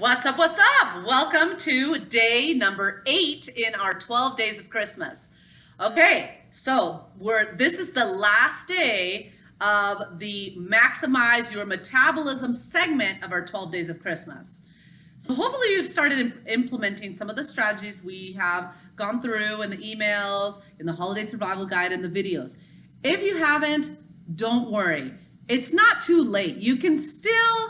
What's up? What's up? Welcome to day number 8 in our 12 days of Christmas. Okay, so this is the last day of the Maximize Your Metabolism segment of our 12 days of Christmas. So hopefully you've started implementing some of the strategies we have gone through in the emails, in the holiday survival guide, and the videos. If you haven't, don't worry. It's not too late. You can still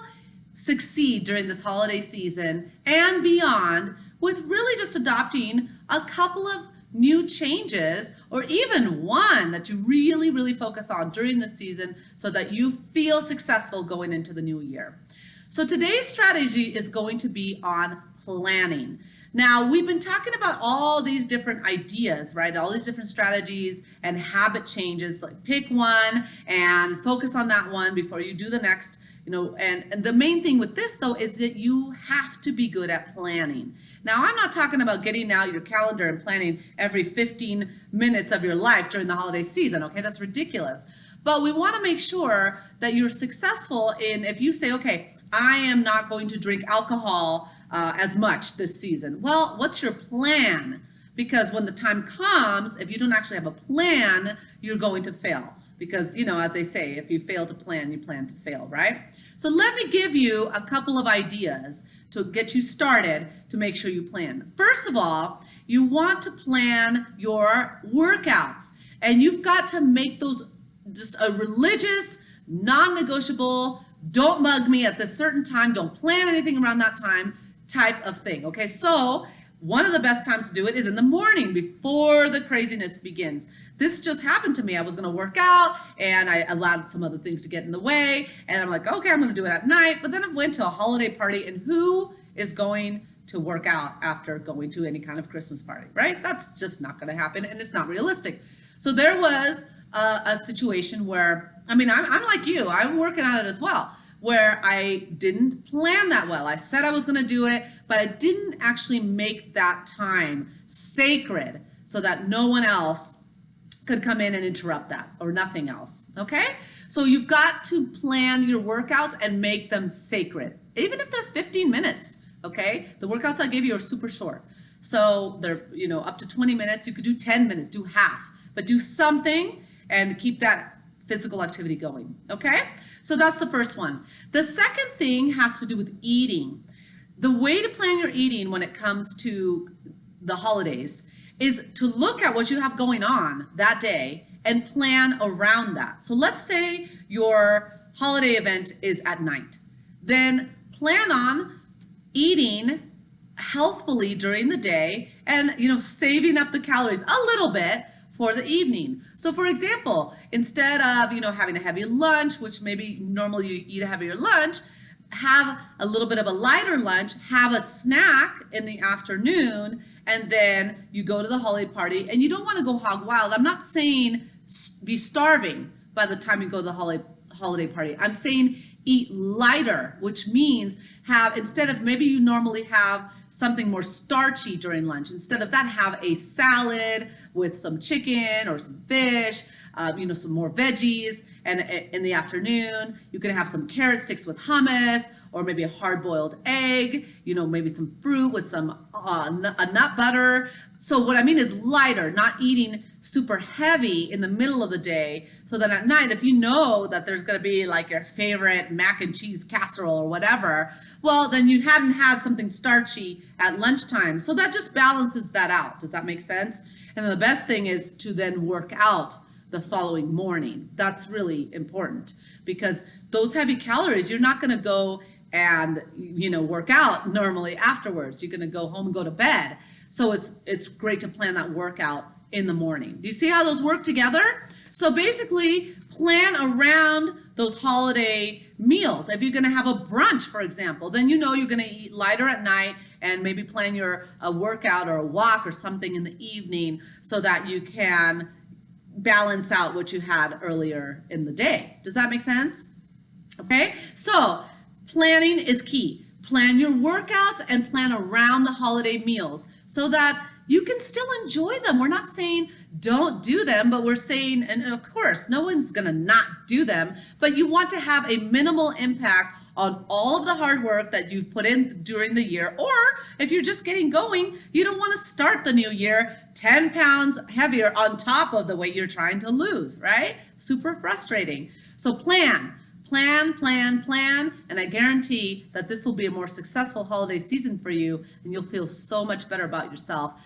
succeed during this holiday season and beyond with really just adopting a couple of new changes, or even one that you really focus on during the season so that you feel successful going into the new year. So today's strategy is going to be on planning. Now, we've been talking about all these different ideas, right? All these different strategies and habit changes, like pick one and focus on that one before you do the next. And the main thing with this, though, is that you have to be good at planning. Now, I'm not talking about getting out your calendar and planning every 15 minutes of your life during the holiday season, okay? That's ridiculous. But we want to make sure that you're successful in, if you say, okay, I am not going to drink alcohol as much this season. Well, what's your plan? Because when the time comes, if you don't actually have a plan, you're going to fail. Because, as they say, if you fail to plan, you plan to fail, right? So let me give you a couple of ideas to get you started to make sure you plan. First of all, you want to plan your workouts. And you've got to make those just a religious, non-negotiable, don't mug me at this certain time, don't plan anything around that time type of thing, okay? So one of the best times to do it is in the morning before the craziness begins. This just happened to me. I was going to work out and I allowed some other things to get in the way. And I'm like, okay, I'm going to do it at night. But then I went to a holiday party, and who is going to work out after going to any kind of Christmas party, right? That's just not going to happen, and it's not realistic. So there was a situation where, I'm like you, I'm working on it as well, where I didn't plan that well. I said I was going to do it, but I didn't actually make that time sacred so that no one else could come in and interrupt that, or nothing else, okay? So you've got to plan your workouts and make them sacred, even if they're 15 minutes, okay? The workouts I gave you are super short. So they're, up to 20 minutes. You could do 10 minutes, do half, but do something and keep that physical activity going, okay? So that's the first one. The second thing has to do with eating. The way to plan your eating when it comes to the holidays is to look at what you have going on that day and plan around that. So let's say your holiday event is at night. Then plan on eating healthfully during the day and, saving up the calories a little bit for the evening. So for example, instead of, having a heavy lunch, which maybe normally you eat a heavier lunch, have a little bit of a lighter lunch, have a snack in the afternoon, and then you go to the holiday party. And you don't want to go hog wild. I'm not saying be starving by the time you go to the holiday party. I'm saying eat lighter, which means instead of maybe you normally have something more starchy during lunch, instead of that, have a salad with some chicken or some fish, some more veggies. And in the afternoon, you can have some carrot sticks with hummus, or maybe a hard-boiled egg, maybe some fruit with some a nut butter. So what I mean is lighter, not eating super heavy in the middle of the day, so that at night, if you know that there's going to be like your favorite mac and cheese casserole or whatever, well, then you hadn't had something starchy at lunchtime. So that just balances that out. Does that make sense? And then the best thing is to then work out the following morning. That's really important, because those heavy calories, you're not going to go and work out normally afterwards. You're going to go home and go to bed. So it's great to plan that workout in the morning. Do you see how those work together? So basically, plan around those holiday meals. If you're going to have a brunch, for example, then you're going to eat lighter at night, and maybe plan a workout or a walk or something in the evening so that you can balance out what you had earlier in the day. Does that make sense? Okay, so planning is key. Plan your workouts and plan around the holiday meals so that you can still enjoy them. We're not saying don't do them, but we're saying, and of course, no one's going to not do them, but you want to have a minimal impact on all of the hard work that you've put in during the year. Or if you're just getting going, you don't want to start the new year 10 pounds heavier on top of the weight you're trying to lose, right? Super frustrating. So plan, and I guarantee that this will be a more successful holiday season for you, and you'll feel so much better about yourself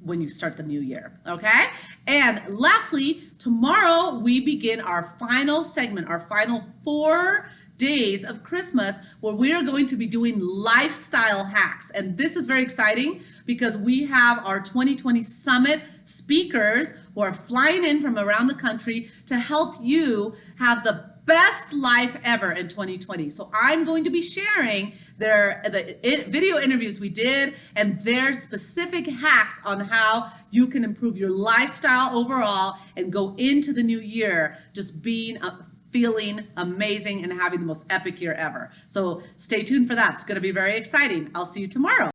when you start the new year, okay? And lastly, tomorrow we begin our final segment, our final 4 days of Christmas, where we are going to be doing lifestyle hacks. And this is very exciting because we have our 2020 Summit speakers who are flying in from around the country to help you have the best life ever in 2020. So I'm going to be sharing the video interviews we did and their specific hacks on how you can improve your lifestyle overall and go into the new year just being feeling amazing and having the most epic year ever. So stay tuned for that. It's going to be very exciting. I'll see you tomorrow.